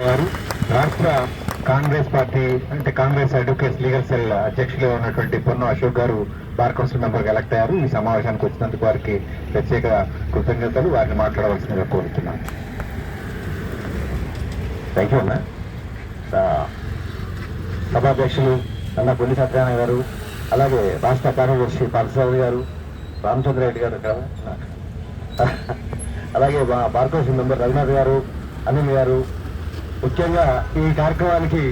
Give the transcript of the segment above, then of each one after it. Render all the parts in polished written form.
గారు రాష్ట్ర కాంగ్రెస్ పార్టీ అంటే కాంగ్రెస్ అడ్వకేట్స్ లీగల్ సెల్ అధ్యక్షులుగా ఉన్నటువంటి పొన్ను అశోక్ గారు బార్ కౌన్సిల్ మెంబర్గా ఎలక్ట్ అయ్యారు. ఈ సమావేశానికి వచ్చినందుకు వారికి ప్రత్యేక కృతజ్ఞతలు. వారిని మాట్లాడవలసిందిగా కోరుతున్నాను. థ్యాంక్ యూ అన్న. సభాధ్యక్షులు అన్న పొల్లి సత్యనారాయణ గారు, అలాగే రాష్ట్ర కార్యదర్శి పార్థసారథి గారు, రామచంద్రరెడ్డి గారు కదా, అలాగే బార్ కౌన్సిల్ మెంబర్ రఘునాథ్ గారు, అనిల్ గారు, ముఖ్యంగా ఈ కార్యక్రమానికి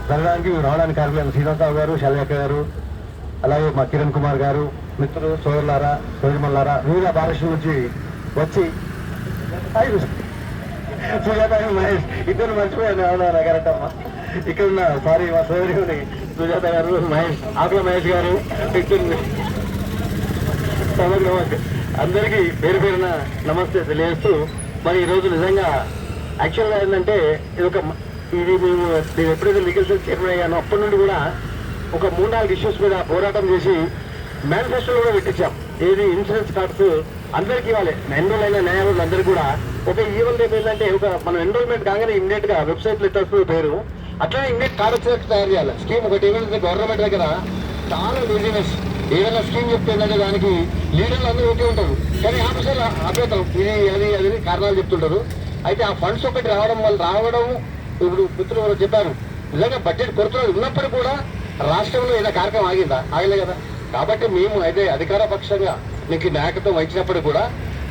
జరగడానికి రావడానికి కారణం శ్రీనివాసరావు గారు, శల్యాక గారు, అలాగే మా కిరణ్ కుమార్ గారు, మిత్రులు, సోదరులారా, సోదరిమల్లారా, వివిధ భారతదేశం నుంచి వచ్చి సుజాత మహేష్ ఇద్దరు మర్చిపోయాను. అవునా కరెక్టమ్మా. ఇక్కడ ఉన్న సారీ మా సోదరి సుజాత గారు, మహేష్ ఆకుల మహేష్ గారు, అందరికీ పేరు పేరున నమస్తే తెలియజేస్తూ, మరి ఈరోజు నిజంగా యాక్చువల్గా ఏంటంటే ఇది మేము ఎప్పుడైతే లీగల్ సెల్ చైర్మన్ అయ్యానో అప్పటి నుండి కూడా ఒక 3-4 ఇష్యూస్ మీద పోరాటం చేసి మేనిఫెస్టోలో కూడా పెట్టించాం. ఏది ఇన్సూరెన్స్ కార్డ్స్ అందరికీ ఇవ్వాలి, ఎన్రోల్ అయిన న్యాయవాదులు అందరికీ కూడా. ఒక ఈవెన్ రేపు ఏంటంటే మనం ఎన్రోల్మెంట్ కాగానే ఇమ్మీడియట్ గా వెబ్సైట్లో ఎట్టేస్తుంది పేరు, అట్లనే ఇమ్మీడియట్ కార్డ్ వచ్చేటట్టు తయారు చేయాలి. స్కీమ్ ఒకటి ఏమైనా గవర్నమెంట్ దగ్గర చాలా బిజినెస్ ఏదైనా స్కీమ్ చెప్తే ఏంటంటే దానికి లీడర్లు అందరూ ఓకే ఉంటారు, కానీ ఆఫీసర్లు అభ్యర్థం ఇది అది కారణాలు చెప్తుంటారు. అయితే ఆ ఫండ్స్ ఒకటి రావడం ఇప్పుడు మిత్రులు చెప్పారు, నిజంగా బడ్జెట్ కొరతలు ఉన్నప్పుడు కూడా రాష్ట్రంలో ఏదైనా కార్యక్రమం ఆగలే కదా. కాబట్టి మేము అయితే అధికార పక్షంగా మీకు నాయకత్వం వహించినప్పుడు కూడా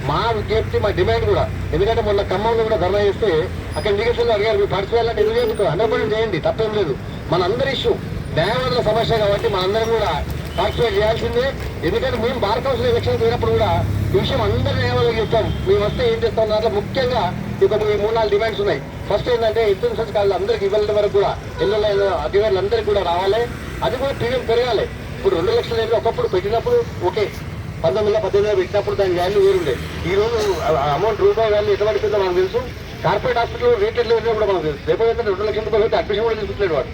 మా విజ్ఞప్తి, మా డిమాండ్ కూడా, ఎందుకంటే మొన్న ఖమ్మంలో కూడా ధర్నా చేస్తే అక్కడ లీగల్ అడిగారు, మీరు పార్టిసిపేట్ ఎందుకు ఎందుకు 100% చేయండి, తప్పేం లేదు. మనందరి ఇష్యూ న్యాయవాదుల సమస్య కాబట్టి మనందరం కూడా పార్టిసిపేట్ చేయాల్సిందే. ఎందుకంటే మేము బార్ కౌన్సిల్ ఎలక్షన్ పోయినప్పుడు కూడా ఈ విషయం అందరి న్యాయవాదులకు చెప్తాం. మేము వస్తే ఏం చేస్తాం, దాంట్లో ముఖ్యంగా ఇక్కడ 3-4 డిమాండ్స్ ఉన్నాయి. ఫస్ట్ ఏంటంటే ఇన్సూరెన్స్ కార్డులు అందరికీ ఇవ్వలేని వరకు కూడా ఎన్నో అధికారులు అందరికీ కూడా రావాలి. అది కూడా ప్రీమియం పెరగాలి. ఇప్పుడు 2 లక్షల ఒకప్పుడు పెట్టినప్పుడు ఓకే, 1918 పెట్టినప్పుడు దాని వాల్యూ వేరుండే. ఈ రోజు అమౌంట్ రూపాయి వాల్యూ ఎట్లా పడిపోయిందో మనకు తెలుసు. కార్పొరేట్ హాస్పిటల్ రేట్లు కూడా మనకు తెలుసు. రేపు 2 లక్షల రూపాయలు పెట్టి అడ్మిషన్ కూడా తీసుకుంటలేడు వాడు.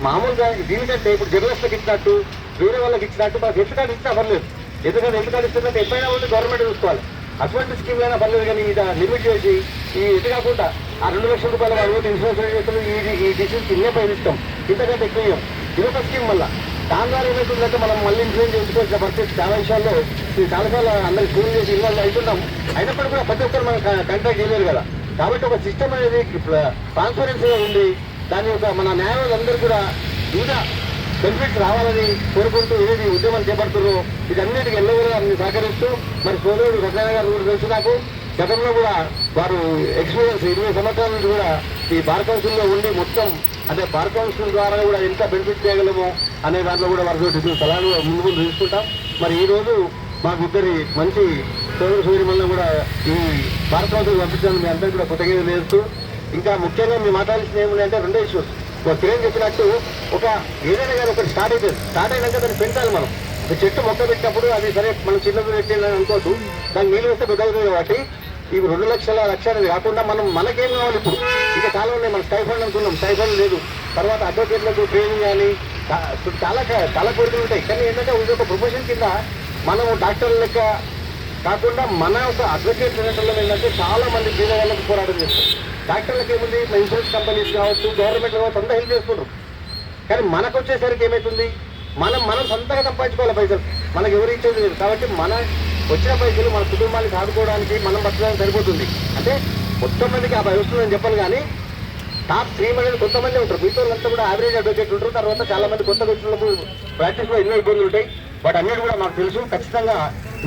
మామూలుగా దీనికంటే ఇప్పుడు జర్నలిస్ట్లకు ఇచ్చినట్టు, వేరే వాళ్ళకి ఇచ్చినట్టు మనకు హెల్త్ కార్డు ఇచ్చినా పర్లేదు. ఎందుకంటే హెల్త్ కార్డు ఇస్తుందంటే ఎప్పుడైనా ఉంటే గవర్నమెంట్ చూసుకోవాలి. అటువంటి స్కీమ్ అయినా పర్లేదు, కానీ ఇది లిమిట్ చేసి ఈ ఎటు కాకుండా ఆ 2 లక్షల రూపాయలు వాళ్ళు ఇన్సూరెన్స్ చేస్తున్నారు. ఈ డిసీజ్కి ఇన్నే పైన ఇస్తాం, ఇంతకంటే ఎక్కువ ఇవ్వం. ఇదొక స్కీమ్ వల్ల దాని ద్వారా ఏమవుతుందంటే మనం మళ్ళీ ఇన్సూరెన్స్ చేసుకోవాల్సిన పరిస్థితి చాలా విషయాల్లో చాలాసార్లు అందరికి ఫోన్ చేసి ఇన్వాల్వ్ అవుతున్నాం. అయినప్పటికీ కూడా ప్రతి ఒక్కరు మనం కాంటాక్ట్ చేయలేరు కదా. కాబట్టి ఒక సిస్టమ్ అనేది ట్రాన్స్పరెన్సీగా ఉంది. దాని యొక్క మన న్యాయవాదులందరూ కూడా వివిధ బెనిఫిట్స్ రావాలని కోరుకుంటూ ఏది ఉద్యమం చేపడుతున్నారో ఇదన్నిటికీ ఎల్లవరూ అన్ని సహకరిస్తూ, మరి సోదరుడు సత్యనారాయణ గారు కూడా తెలుసు నాకు, గతంలో కూడా వారు ఎక్స్పీరియన్స్ 20 సంవత్సరాల నుంచి కూడా ఈ బార్ కౌన్సిల్లో ఉండి మొత్తం అంటే బార్ కౌన్సిల్ ద్వారా కూడా ఎంత బెనిఫిట్ చేయగలమో అనే దాంట్లో కూడా వారి సలహాలు ముందు తీసుకుంటాం. మరి ఈ రోజు మాకు ఇద్దరి మంచి సోదరి వల్ల కూడా ఈ బార్ కౌన్సిల్ పంపించడానికి మీ అందరికీ కూడా కృతజ్ఞతలు చేస్తూ, ఇంకా ముఖ్యంగా మేము మాట్లాడాల్సింది ఏముందంటే 2 ఇష్యూస్. ఒక కిరణ్ చెప్పినట్టు ఏదైనా కానీ ఒకటి స్టార్ట్ అయినాక దాన్ని పెంచాలి. మనం ఒక చెట్టు మొక్క పెట్టినప్పుడు అది సరే మనం చిన్నది పెట్టిందని అనుకోవద్దు, దాన్ని నీళ్ళు వేస్తే పెద్దవుతుంది. కాబట్టి ఇవి 2 లక్షల అనేది కాకుండా మనకేం కావాలి, ఇప్పుడు ఇంకా చాలా ఉన్నాయి. మనం స్టైఫండ్ అనుకున్నాం, స్టైఫండ్ లేదు. తర్వాత అడ్వకేట్లకు ట్రైనింగ్ కానీ చాలా కోరికలు ఉంటాయి. కానీ ఏంటంటే ఒక ప్రొఫెషన్ కింద మనము డాక్టర్ల లెక్క కాకుండా మన ఒక అడ్వకేట్ రిలేషన్లో ఏంటంటే చాలా మంది పేద వాళ్ళకి పోరాటం చేస్తారు. డాక్టర్లకు ఏముంది, ఇన్సూరెన్స్ కంపెనీస్ కావచ్చు, గవర్నమెంట్ కావచ్చు, అంతా హెల్ప్ చేసుకుంటారు. కానీ మనకు వచ్చేసరికి ఏమవుతుంది, మనం సొంతంగా సంపాదించుకోవాలి పైసలు, మనకు ఎవరు ఇచ్చేది లేదు. కాబట్టి మన వచ్చిన పైసలు మన కుటుంబానికి ఆదుకోవడానికి మనం బతకడానికి సరిపోతుంది. అంటే మొత్తం మందికి ఆ వస్తుందని చెప్పాలి, కానీ టాప్ 3 అనేది కొంతమంది ఉంటారు. మిగతా వాళ్ళంతా కూడా యావరేజ్ అడ్వకేట్ ఉంటారు. తర్వాత చాలా మంది కొత్త వ్యక్తులకు ప్రాక్టీస్లో ఎన్నో ఇబ్బందులు ఉంటాయి. వాటి అన్నిటి కూడా మాకు తెలుసు. ఖచ్చితంగా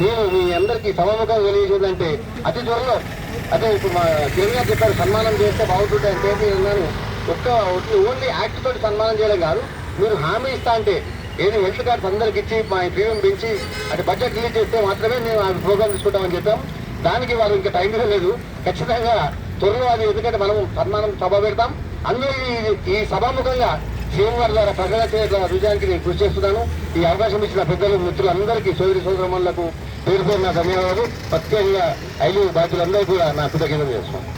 నేను మీ అందరికీ సమాముఖంగా తెలియజేదంటే అతి త్వరలో అదే ఇప్పుడు మా కిరణ్ గారు చెప్పారు, సన్మానం చేస్తే బాగుంటుంది అంటే నేను ఓన్లీ యాక్ట్ తోటి సన్మానం చేయడం కాదు, మీరు హామీ ఇస్తా అంటే ఏది హెల్త్ కార్డ్స్ అందరికి ఇచ్చి మా ప్రీమియం పెంచి అంటే బడ్జెట్ రిలీజ్ చేస్తే మాత్రమే మేము ఆ ప్రోగ్రామ్ తీసుకుంటామని చెప్పాం. దానికి వారు ఇంకా టైం లేదు. ఖచ్చితంగా త్వరలో అది, ఎందుకంటే మనం సన్మానం సభ పెడతాం. అందులో ఈ సభాముఖంగా సీఎం గారి ద్వారా ప్రజల విజయానికి నేను కృషి చేస్తున్నాను. ఈ అవకాశం ఇచ్చిన పెద్దలు, మిత్రులందరికీ, సోదరిమణులకు పేరు పేరు నా ధన్యవాదాలు. ప్రత్యేకంగా 5 బాధ్యులందరూ కూడా నా కృతజ్ఞతలు చేస్తున్నాను.